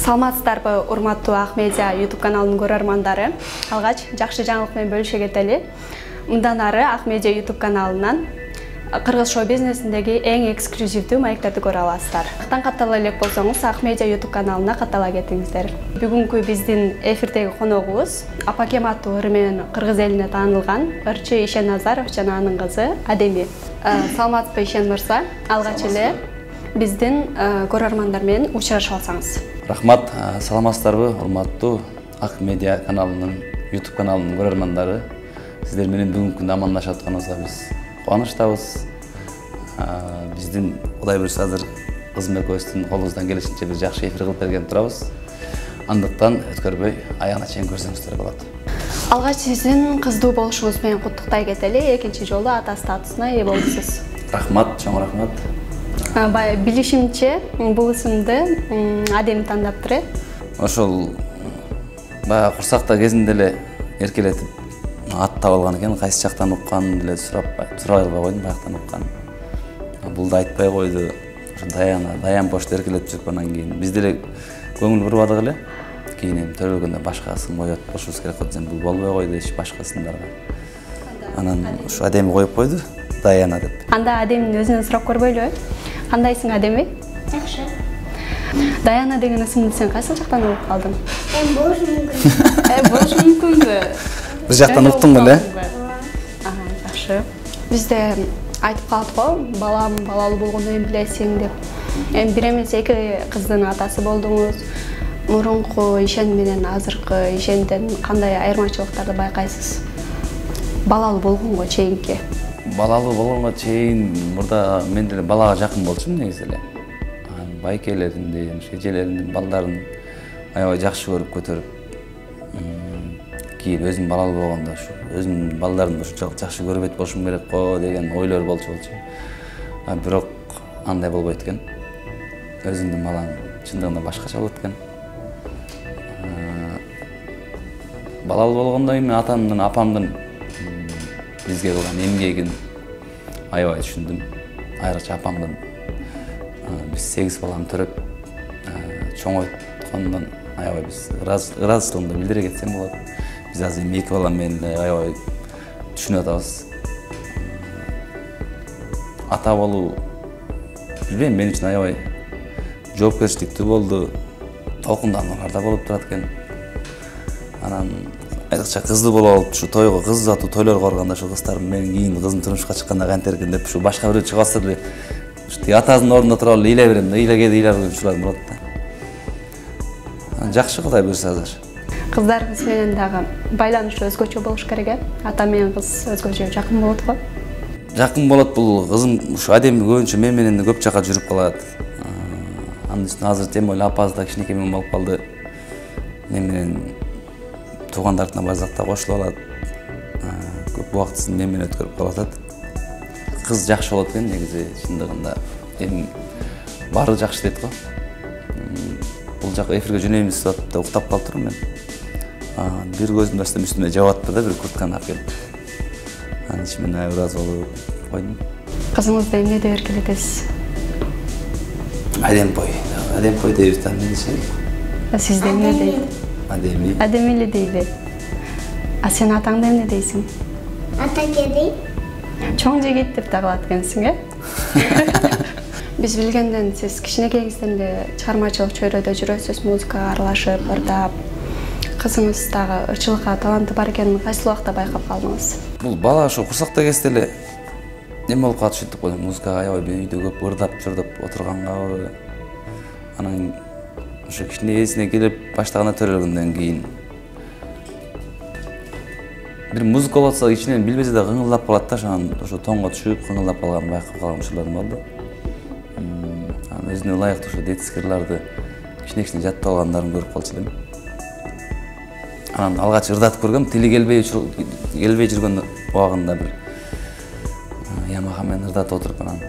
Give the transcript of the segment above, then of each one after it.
Саламатсыздарбы, урматтуу Ак Медиа YouTube каналынын көрөрмандары. Алгач жакшы жаңылык менен бөлүшө кетели. Мындан ары Ак Медиа YouTube каналынан кыргыз шоу бизнесиндеги эң эксклюзивдүү маектерди көрө аласыздар. Каттала элек болсоңуз Ак Медиа YouTube каналына каттала кетиңиздер. Бүгүнкү биздин эфирдеги коногубуз Апакем аттуу ыры менен кыргыз элине таанылган ырчы Ишеназаров жана анын кызы Адеми. Саламатсызбы Ишен мырза? Алгач эле биздин көрөрмандар менен учурашып алсаңыз. Рахмат, саламатсыздарбы, урматтуу Ак Медиа каналынын YouTube каналынын көрөрмандары. Сиздер менен бүгүнкү күндө амандашып атканыбызга биз кубанычтабыз. Биздин Кудай буйрса азыр кызым экөөбүздүн колубуздан келишинче бир жакшы эфир кылып берген турабыз. Андыктан өткөрбөй аягына чейин көрсөңүздөр болот. Алгач сиздин кыздуу болушуңуз менен куттуктай кетели. Экинчи жолу ата статусуна ээ болдусуз. Рахмат, чоң рахмат. Билишимче, бул ысымды Адеми тандаптыр. Ошол баягы курсакта кезинде эле эркелетип ат таап алган экен, кайсы жактан укканын эле сурабай койдум, баяктан уккан. Бул да айтпай койду. Ошо Даян бошто эркелетип жүрүп анан кийин биз деле көңүл бурбадык эле. Кийин эми төрөлгөндө башка ысым коет болушубуз керек болду, бул болбой койду эч башка ысымдарга. Анан ушу Адеми коюп койду, Даяна деп. Анда Адеминин өзүнөн сурап көрбөйлүбү? Кандайсың Адеми? Жакшы. Даяна деген ысымды сен кайсы жактан угуп калдың? Болушу мүмкүн. Болушу мүмкүнбү? Бир жактан уктуң беле? Жакшы. Бизде айтып калат го, балам балалуу болгондо эми билесиң деп. Эми бир эмес эки кыздын атасы болдуңуз. Мурунку Ишен менен азыркы Ишенден кандай айырмачылыктарды байкайсыз? Балалуу болгонго чейинки. Балалуу болгонго чейин мурда мен деле балага жакын болчумун негизи эле. Байкелеринден, эжелериндин балдарын аябай жакшы көрүп көтөрүп, кийин өзүм балалуу болгондо ушу өзүмдүн балдарын ушунчалык жакшы көрбөйт болушум керек го деген ойлор болчу. Бирок андай болбойт экен. Өзүңдүн балаң чындыгында башкача болот экен. Балалуу болгондо эми атамдын, апамдын бизге кылган эмгегин аябай түшүндүм. Айрыкча апамдын биз 8 баланы төрөп чоңойткондон аябай биз ыраазычылыгымды билдире кетсем болот. Биз азыр 2 балам менен аябай түшүнүп атабыз. Ата болуу билбейм, мен үчүн аябай жоопкерчиликтүү болду. Толкундануулар да болуп турат экен. Анан айрыкча кыздуу болуп алып, ушу тойго кыз атуу тойлор барганда ушу кыздарым менин кийин кызым турмушка чыкканда канттеркен деп ушу башка бирөө чыгып атса деле атасынын ордунда туруп алып ыйлай берем да, ыйлагеди ыйлап ушулар болот да. Жакшы Кудай буйрса азыр. Кыздарыңыз менен дагы байланыш өзгөчө болуш керек э? Ата менен кыз өзгөчө жакын болот го? Жакын болот. Бул кызым ушу Адеми көбүнчө мен менен көп жака жүрүп калат. Анын үстүнө азыр тем боло апасы да кичинекей мен болуп калды. Мен менен туугандардын базакта кошулуп алат. Көп убактысын мен менен өткөрүп калып атат. Кыз жакшы болот экен негизи чындыгында. Эми баары жакшы дейт го. Бул жака эфирге жөнөйбүз деп уктап калып турмун мен. Бир көзүмдүн үстүнө жаап атты да, бир куртканы алып келип. Анын ичимен ыраазы болуп койдум. Кызыңызды эмне деп эркелетесиз? Адемпой дейбиз да, эмнеше? Сизде эмне дейт? Адеми. Адеми эле дейби. Сен атаңды эмне дейсиң? Атаке дейт. Чоң жигит деп тагылат экенсиң, э? Биз билгенден сиз кичинекейиңизден эле чыгармачылык чөйрөдө жүрөсүз, музыкага аралашып, ырдап. Кызыңыз дагы ырчылыкка таланты бар экенин кайсы убакта байкап калдыңыз? Бул бала ошо курсакта кезде эле эме болуп калат ушинтип койдум, музыкага аябай үйдө көп ырдап жүрдүп отургангабы. Анан ошо кичине эсине келип баштаганда төрөлгөндөн кийин бир музыка болуп атса ичинен билбесе да кыңылдап калат да, ошо тоңго түшүп кыңылдап калганын байкап калган учурларым болду. Анан өзүнө ылайыктуу ошо детскирларды кичине жаттап алгандарын көрүп калчу элем. Анан алгач ырдатып көргөм, тили келбей жүргөн убагында бир Ямаха менен ырдатып отуруп, анан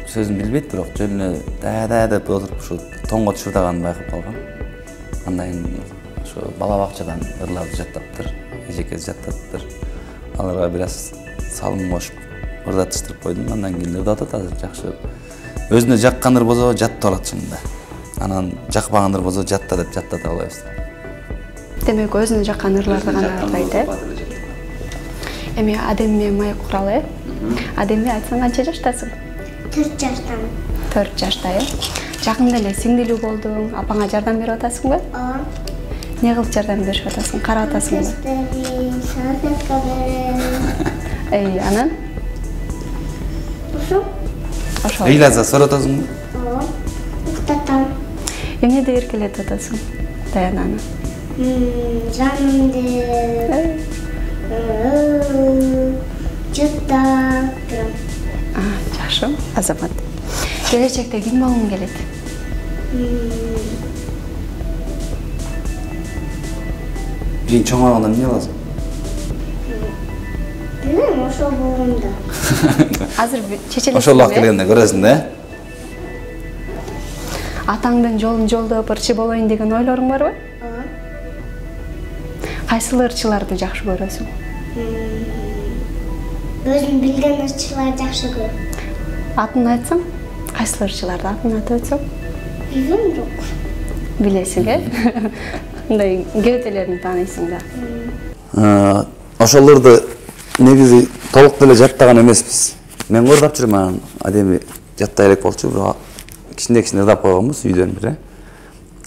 сөзүн билбейт, бирок жөн эле да деп отуруп ушу тоңго түшүрдөгөнүн байкап калгам. Андан кийин ошо бала бакчадан ырларды жаттаптыр, эжеке жаттаптыр. Аларга бир аз салым кошуп ырдатыштырып койдум. Андан кийин ырдатат азыр жакшы. Өзүнө жаккан ыр болсо жаттап алат чынында. Анан жакпагандар болсо жатта деп жаттата алабыз. Демек өзүнө жаккан ырларды гана ырдайт, э? Эми Адемме маек куралы, э? Адемме айтсаң канча жаштасың? 4 жаштамын. 4 жашта, э? Жакында эле сиңдилүү болдуң, апаңа жардам берип атасыңбы? Ооба. Не кылып жардам берип атасың? Карап атасыңбы? Салфетка берем. Анан? Ошо? Ошо. Ыйласа соратасыңбы? Ооба. Уктатам. Эмнеде эркелетип атасың? Даянаны. Жаным деп. Жutta. Жакшы, азамат. Келечекте ким болгуң келет? Эң чоңойгондон эмне аласың? Билбейм, ошо болгондо. Азыр чечелесиңби? Ошол убакыт келгенде көрөсүң да? Атаңдын жолун жолдоп ырчы болоюн деген ойлоруң барбы? Ооба. Кайсыл ырчыларды жакшы көрөсүң? Өзүм билген ырчыларды жакшы көрөм. Атын айтсаң, кайсыл ырчыларды атын айтып өтсөң? Билбейм жок. Билесиң, э? Мындай кебетелерин тааныйсың да. Ошолорду негизи толук деле жаттаган эмеспиз. Мен ырдап жүрөм, анан адеми жаттай элек болчу, бирок кичине ырдап койгонбуз үйдөн бир, э?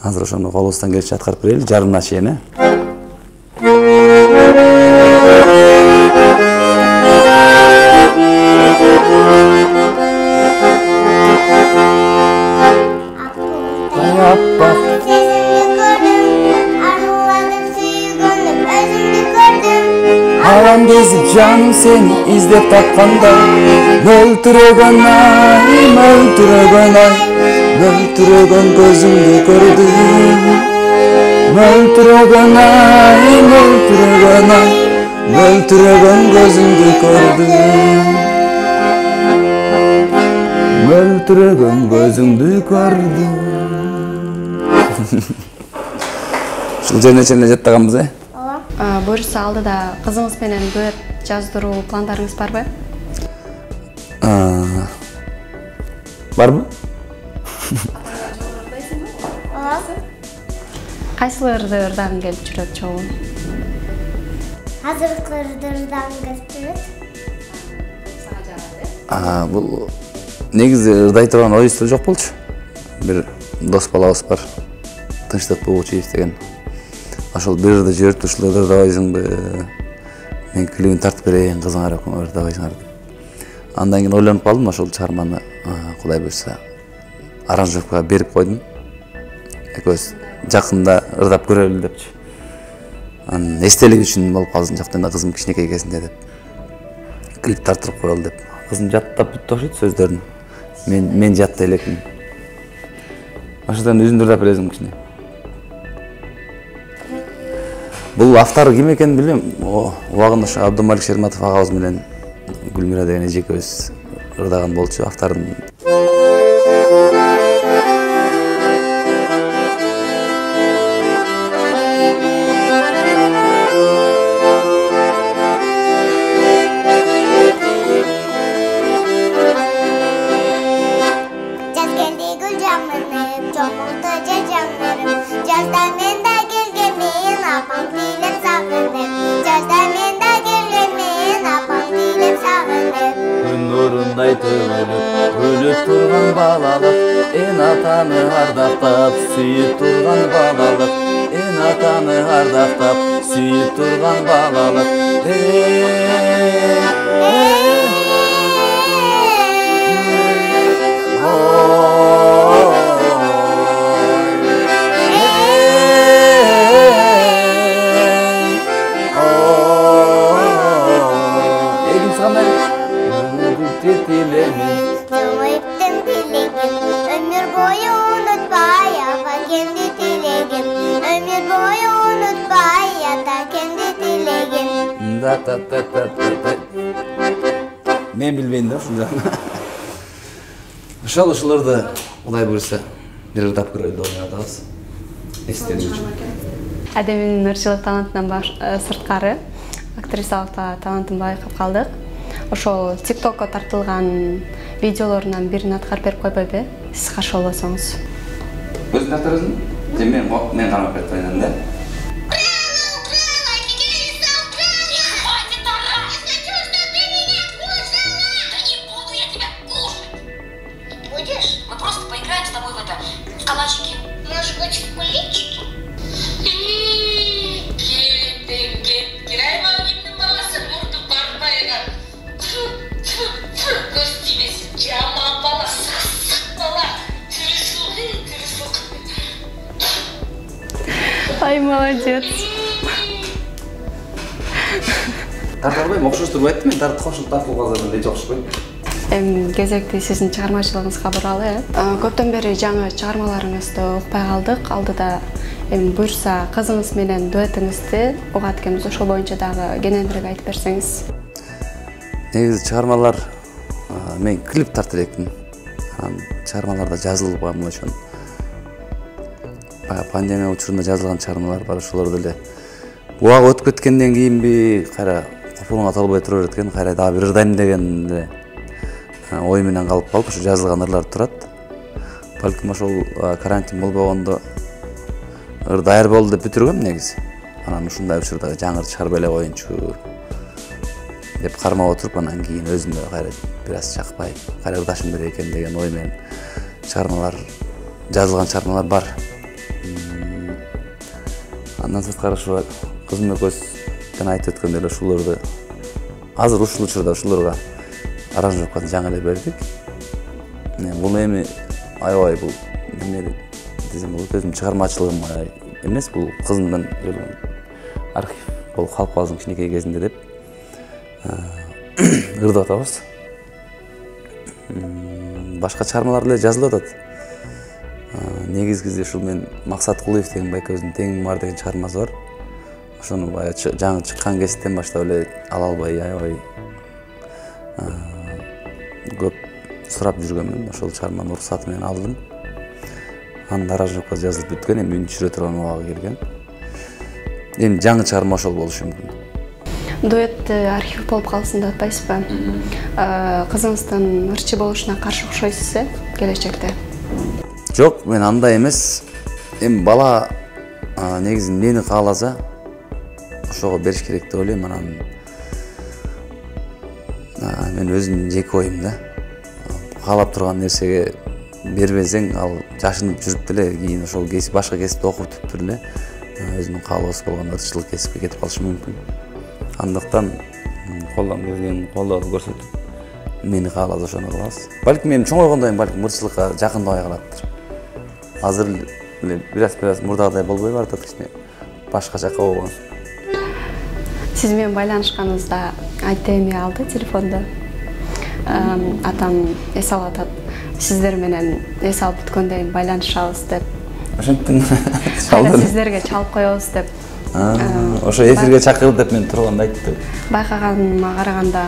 Азыр ошону колубуздан келиши аткарып берели, жарымына чейин, э? Alan gezip canım seni izlep tapkanda Möltürögön ay, möltürögön ay Möltürögön gözümdü gördüm Möltürögön ay, möltürögön ay Möltürögön gözümdü gördüm Möltürögön gözümdü gördüm Şul жерине чейин жаттаганбыз, э? Буюрса алдыда кызыңыз менен дуэт жаздыруу пландарыңыз барбы? Барбы? Ооба. Кайсыл ырды ырдагың келип жүрөт чогуу? Азыркы ырдырдан келип жүрөт. Бул негизи ырдай турган оюбузда жок болчу. Бир дос балабыз бар. Тынчтык Бугучиев деген. Ошол бир ырды жиберип ушул ырдабайсыңбы? Мен клибин тартып берейин, кызыңар ырдабайсыңар деп. Андан кийин ойлонуп калдым, ошол чыгарманы Кудай буйрса аранжировкага берип койдум. Экөөбүз жакында ырдап көрөлү депчи. Анан эстелик үчүн болуп калсын, жакта кызым кичинекей кезинде деп. Клип тартырып коелу деп. Кызым жаттап бүттү окшойт сөздөрүн. Мен жаттай элекмин. Ошондон өзүң ырдап бересиң кичине. Бул автору ким экенин билбейм. Убагында ошо Абдумалик Шерматов агабыз менен Гүлмира деген эжекебиз ырдаган болчу авторун. Жаз келди гүл жамырып, чоңулду жажаңырып, жазда мен да келгенмин, апам тилеп сагынып, жазда мен да келгенмин, апам тилеп сагынып. Күн нурундай төгүлүп, өлүп турган балалык, эн атаны ардактап, сүйүп турган балалык, эн атаны ардактап, сүйүп турган балалык. Çoğuyuптың тілегім, өмір бойы ұнытпай, аға кенді тілегім, өмір бойы ұнытпай, ата кенді тілегім. Мен билбейм да ушул жагын. Ошолорду Кудай буйрса бир ырдап көрөлү деп атабыз. Эстелик үчүн. Адеминин ырчылык талантынан сырткары актрисалык талантын байкап калдык. Ошол TikTok'ка тартылган видеолорунан бирин аткарып берип койбойбу? Сиз каршы болбосоңуз. Көзүн тартырсың? Мен кармап кетпеймін да. Мы просто поиграем с тобой в это, в калачики. Может быть, в куличики? Ай, молодец. Тартылбайм, окшоштуруп айттым, мен тартылып калсам эле окшошпойт. Кезекти сиздин чыгармачылыгыңызга буралы. Көптөн бери жаңы чыгармаларыңызды укпай калдык. Алдыда буйрса кызыңыз менен дуэтиңизди угат экенбиз. Ошол боюнча дагы кененирээк айтып берсеңиз. Негизи чыгармалар мен клип тартып элекмин. Чыгармаларда жазылып калган ошон. Пандемия учурунда жазылган чыгармалар бар, ошолорду эле убак өтүп кеткенден кийинби кайра копулуңа толбой тура берет экен, кайра дагы бир ырдайм деген эле ой менен калып калып, ошо жазылган ырлар турат. Балким ошол карантин болбогондо ыр даяр болду деп бүтүргөм негизи. Анан ушундай учурда жаңы чыгарып эле коеюнчу деп кармап отуруп, анан кийин өзүм да кайра бир аз чакпай, кайра ырдашым керек экен деген ой менен чыгармалар жазылган чыгармалар бар. Андан сырткары ушу кызым экөөбүздөн айтып өткөндөй эле ушуларды азыр ушул учурда ушуларга аранжировкасын жаңы эле бердик. Бул эми аябай бул эмне десем болот, өзүм чыгармачылыгым эмес, бул кызымдан келген архив болуп калып калсын кичинекей кезинде деп ырдап атабыз. Башка чыгармалар эле жазылып атат. Негизгиси ушул мен Максат Кулуев деген байкебиздин Теңим бар деген чыгармасы бар. Ошону баягы жаңы чыккан кезден баштап эле ала албай аябай көп сурап жүргөнмүн. Ошол чыгарманы уруксаты менен алдым. Анын аранжировкасы жазылып бүткөн, эми үн түшүрө турган убагы келген. Эми жаңы чыгарма ошол болушу мүмкүн. Дуэт архив болуп калсын деп атпайсызбы? Кызыңыздын ырчы болушуна каршы окшойсуз келечекте? Жок, мен андай эмес. Эми бала негизи эмнени кааласа, ошого бериш керек деп ойлойм. Анан мен өзүмдүн жеке оюм да. Каалап турган нерсеге бербесең, ал жашынып жүрүп деле кийин ошол кесип башка кесипти окуп түптүр эле өзүнүн каалоосу болгон ырчылык кесипке кетип калышы мүмкүн. Андыктан колдон келген колдоону көрсөтүп эмнени кааласа ошону кылабыз. Балким эми чоңойгондон кийин балким ырчылыкка жакындабай калаттыр. Азыр эле бир-аз мурдагыдай болбой баратат, кичине башка жакка болгон. Сиз менен байланышканыңызда айтты алды телефонду. Атам эс алып атат. Сиздер менен эс алып бүткөндөн кийин байланышабыз деп. Ошентип чалды. Сиздерге чалып коебуз деп. Ошо эфирге чакырып деп мен турганда айтты. Байкаганыма караганда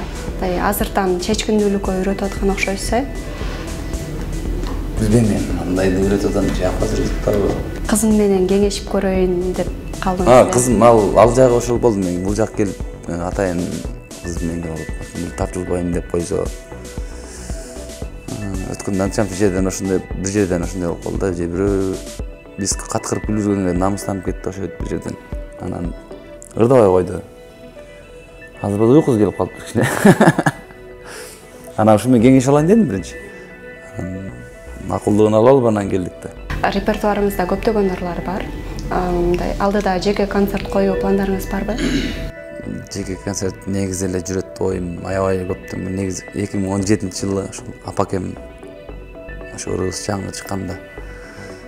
азыртан чечкиндүүлүккө үйрөтүп аткан окшойсуз. Билбейм, андайды үйрөтүп атам, жакпа жүрүп. Кызым менен кеңешип көрөйүн деп калдыңыз. Кызым ал жагы ошол болду. Мен бул жак келип атайын кызым менен болуп тартылбайм деп койсо. Өткөндө анчам жерден ошондой болуп калды. Же бирөө биз каткырып күлүп жүргөнгө намыстанып кетти ошо бир жерден. Анан ырдабай койду. Азыр бул уйкусу келип калыптыр кичине. Анан ушу мен кеңеш алайын дедим биринчи. Макулдугун алып анан келдик да. Репертуарыңызда көптөгөн ырлар бар. Алдыда жеке концерт коюу пландарыңыз барбы? Жеке концерт негизи эле жүрөт оюм аябай көптөн. Негизи 2017-жылы ошол апакем ошо ырыбыз жаңы чыкканда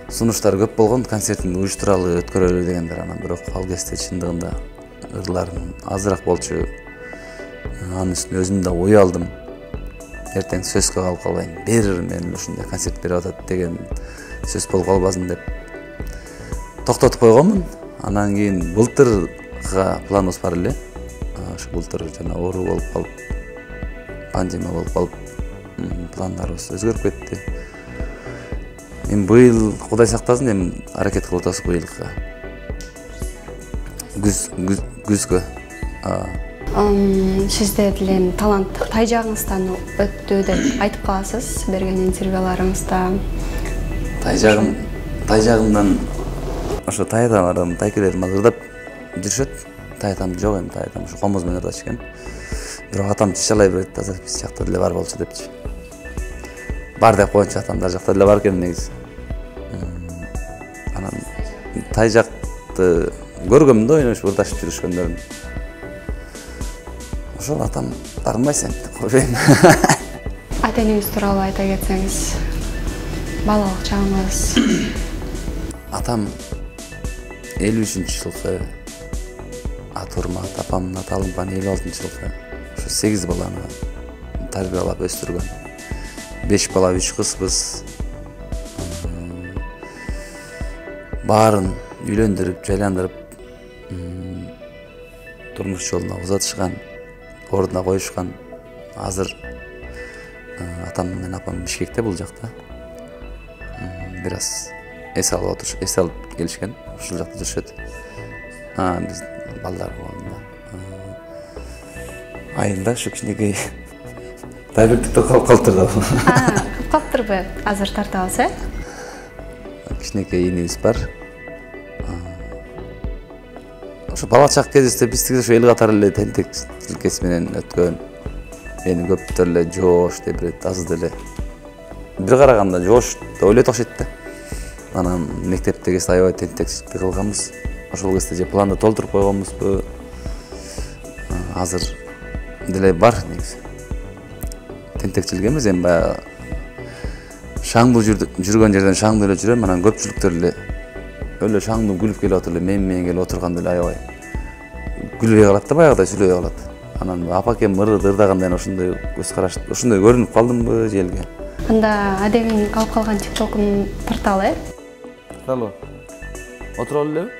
сунуштар көп болгон, концертин уюштуралы өткөрөлү дегендер. Анан бирок ал кезде чындыгында ырларым азыраак болчу. Анын үстүнө өзүм да ой алдым. Эртең сөзгө калып калбайын, бир мен ушундай концерт берип атат деген сөз болуп калбасын деп токтотуп койгонмун. Анан кийин былтырга планыбыз бар эле. Ошо былтыр жана оору болуп калып, пандемия болуп калып, пландарыбыз өзгөрүп кетти. Эми быйыл Кудай сактасын, эми аракет кылып атабыз быйылга. Күзгө. Сизде деле талант тай жагыңыздан өттү деп айтып каласыз берген интервьюларыңызда. Тай жагым тай жагымдан ошо таятамарым, тайкелерим ырдап жүрүшөт. Таятам жок эми, таятам ушу комуз менен ырдаш экен. Бирок атам чычалай берет, азыр биз жакта деле бар болчу депчи. Бар деп коюнчу, атам дар жакта деле бар экен негизи. Анан тай жакты көргөм да, ойношуп ырдашып жүрүшкөндөрүн. Ошол атам дарынбайсың деп койбойм. Ата-энеңиз тууралуу айта кетсеңиз, балалык чагыңыз. Атам 53-жылкы аты урмат, апамдын аты алынган 56-жылкы. Ошо 8 баланы тарбиялап өстүргөн. 5 бала, 3 кызбыз. Баарын үйлөндүрүп, жайландырып, турмуш жолуна узатышкан, ордуна коюшкан. Азыр атам менен апам Бишкекте, бул жакта. Бир аз эс алып келишкен, ушул жакта жүрүшөт. Биз балдар болгондо айында ушу кичинекей тайбектикте калып калыптыр. Калыптырбы? Азыр тартабыз, Кичинекей инибиз бар. Ошо бала чак кезибизде биздики ошо эл катары эле тентек тилкеси менен өткөн. Мени көптөр эле жоош деп берет, аз деле. Бир караганда жоош деп ойлойт окшойт да. Анан мектептеги аябай тентекчиликти кылганбыз. Ошол кезде же планды толтуруп койгонбузбу. Азыр деле бар негизи. Тентекчилик эмес, эми баягы шаңдуу жүргөн жерден шаңдуу эле жүрөм, анан көпчүлүктөр эле өлө шаңдуу күлүп келип отуруп эле менен келип отурганда эле аябай күлбөй калат да, баягыдай сүйлөбөй калат. Анан апакем ырдаганда ошондой көз караш, ошондой көрүнүп калдымбы же элге. Анда Адемин калып калган тиктокун тарталы. Тарталы. Отуралы элеби?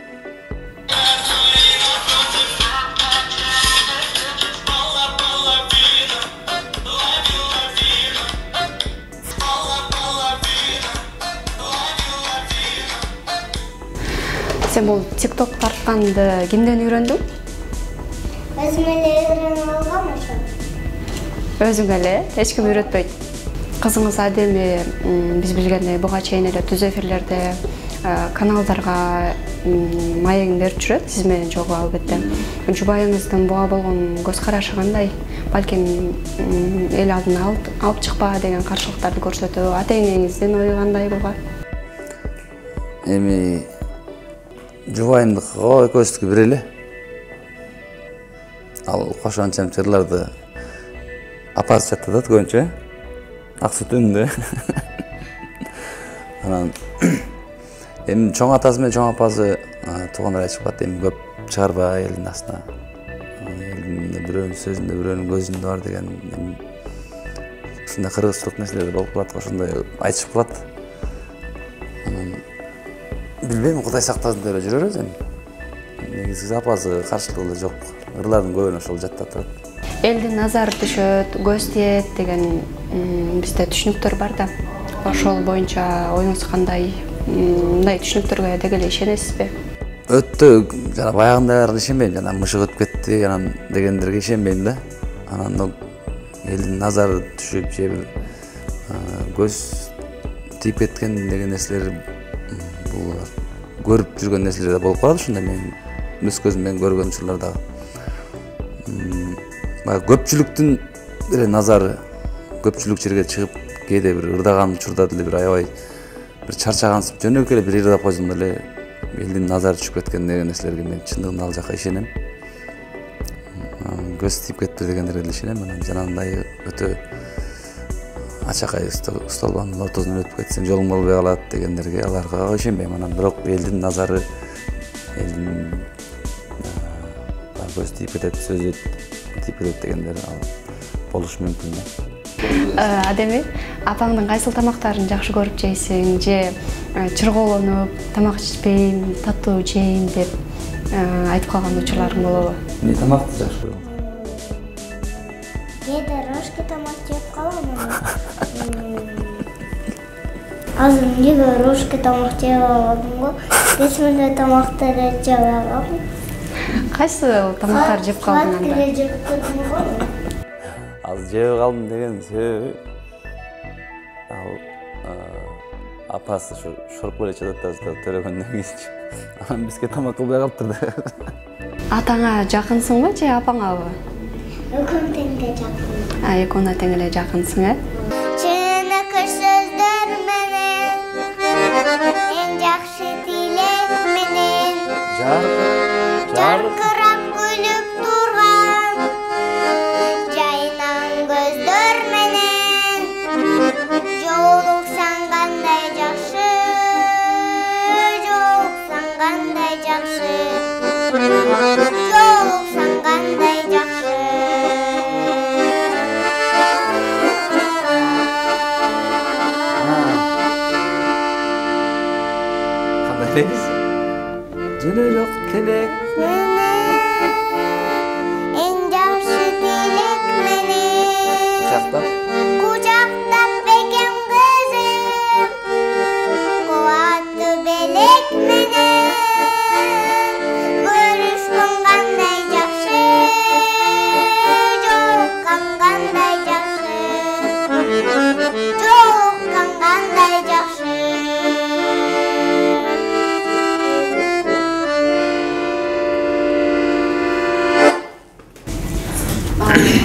Сен бул тикток тартканды кимден үйрөндүң? Өзүм эле үйрөнүп алгам ошо. Өзүң эле, эч ким үйрөтпөйт. Кызыңыз Адеми биз билгендей буга чейин эле түз эфирлерде каналдарга маегин берип жүрөт, сиз менен чогуу албетте. Жубайыңыздын буга болгон көз карашы кандай? Балким эл алдына алып чыкпа деген каршылыктарды көрсөтөбү? Ата-энеңиздин ою кандай буга? Эми жубайымдыкы экөөбүздүкү бир эле. Ал кошончам жырларды апасы жаттатат көбүнчө. Ак сүт үнүндө. Анан эми чоң атасы менен чоң апасы туугандар айтышып калат, эми көп чыгарбай элдин астына. Элдин бирөөнүн сөзүндө, бирөөнүн көзүндө бар деген ушундай кыргызчылык нерселер болуп калат, ошондой айтышып калат. Анан билбейм, Кудай сактасын деп жүрөбүз эми. Негизи апасы каршылыгы эле жок. Ырлардын көбүн ошол жаттатат. Элдин назары түшөт, көз тиет деген бизде түшүнүктөр бар да. Ошол боюнча оюңуз кандай? Мындай түшүнүктөргө деги эле ишенесизби? Өтө жана баягындайларга ишенбейм, жана мышык өтүп кетти анан дегендерге ишенбейм да. Анан элдин назары түшүп же бир көз тийип кеткен деген нерселер бул көрүп жүргөн нерселер болуп калат, ушундай мен өз көзүм менен көргөн учурларда. Көпчүлүктүн эле назары көпчүлүк жерге чыгып, кээде бир ырдаган учурда деле бир аябай бир чарчагансып жөнөкөй эле бир ырдап койсоң деле элдин назары түшүп кеткен деген нерселерге мен чындыгында ал жакка ишенем. Көз тийип кетти дегендерге деле ишенем. Анан жанагындай өтө ачакай столбонун ортосунан өтүп кетсең жолуң болбой калат дегендерге, аларга ишенбейм. Анан бирок элдин назары, элдин көз тийип кетет, сөзү тийип кетет дегендер болушу мүмкүн да. Адеми, апаңдын кайсыл тамактарын жакшы көрүп жейсиң, же чырголонуп, тамак ичпейм, таттуу жейм деп айтып калган учурларың болобу? Мен тамакты жакшы көрөм. Кээде рожки тамак жеп калам. Азыр эмнеге рожки тамак жеп алгам го? Бесмеле тамакты эле жеп алгам. Кайсы тамактар жеп калдың анда? Сладкий жеп көрдүм го. Азыр жеп калдым деген себеби ал апасы ушу шоруп келе жатат да төрөгөндөн кийинчи. Анан бизге тамак кылбай калыптыр да. Атаңа жакынсыңбы же апаңабы? Экөөм тең эле жакын. Экөөңө тең эле жакынсың, Чыныкы сөздөр менен, эң жакшы тилек менен, жаркырап күлүп турган, жайнан көздөр менен, жолуксаң кандай жакшы, жолуксаң кандай жакшы, жолуксаң кандай жакшы. Жана жок телек Эң жакшы тилек менен, кучактап бекем кызым, кубаттуу белек менен, көрүшкөн кандай жакшы, жолуккан кандай жакшы, жолуккан кандай жакшы.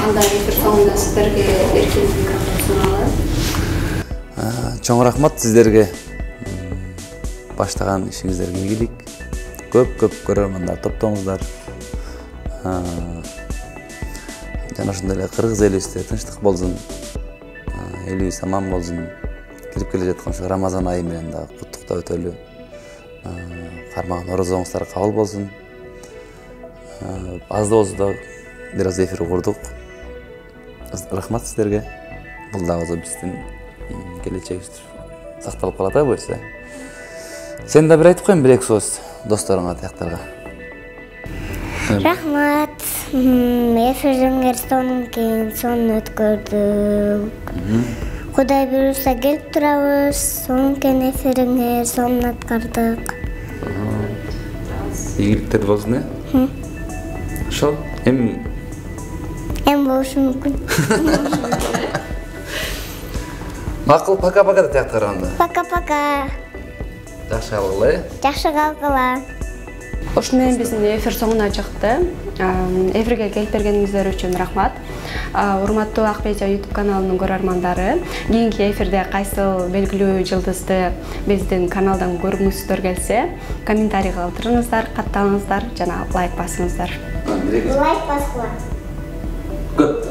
Анда эфир соңунда сиздерге эркин микрофон суналат. Чоң рахмат сиздерге. Баштаган ишиңиздерге ийгилик. Көп көрөрмандар топтоңуздар. Жана ошондой эле кыргыз элибизде тынчтык болсун. Элибиз аман болсун. Кирип келе жаткан ушу Рамазан айы менен да куттуктап өтөлү. Кармаган орозоңуздар кабыл болсун. Аз да болсо да бир аз эфир курдук. Рахмат сиздерге. Бул дагы биздин келечегибиз сакталып калат буюрса. Сен да бир айтып коеюн, бир-эки сөз досторуңа, тияктарга. Рахмат. Эфириңер сонун өткөрдүк. Кудай буюрса келип турабыз. Сонун эфириңер сонун аткардык. Ийгиликтер болсун, Ошол эми болушу мүмкүн. Макул, пока-пока да тияктар анда. Пока-пока. Жакшы калгыла. Жакшы калгыла. Ошону менен биздин эфир соңуна чыкты. Эфирге келип бергениңиздер үчүн рахмат. Урматтуу Ак Медиа YouTube каналынын көрөрмандары, кийинки эфирде кайсыл белгилүү жылдызды биздин каналдан көргүңүздөр келсе, комментарий калтырыңыздар, катталыңыздар жана лайк басыңыздар. Лайк баскыла. Көп.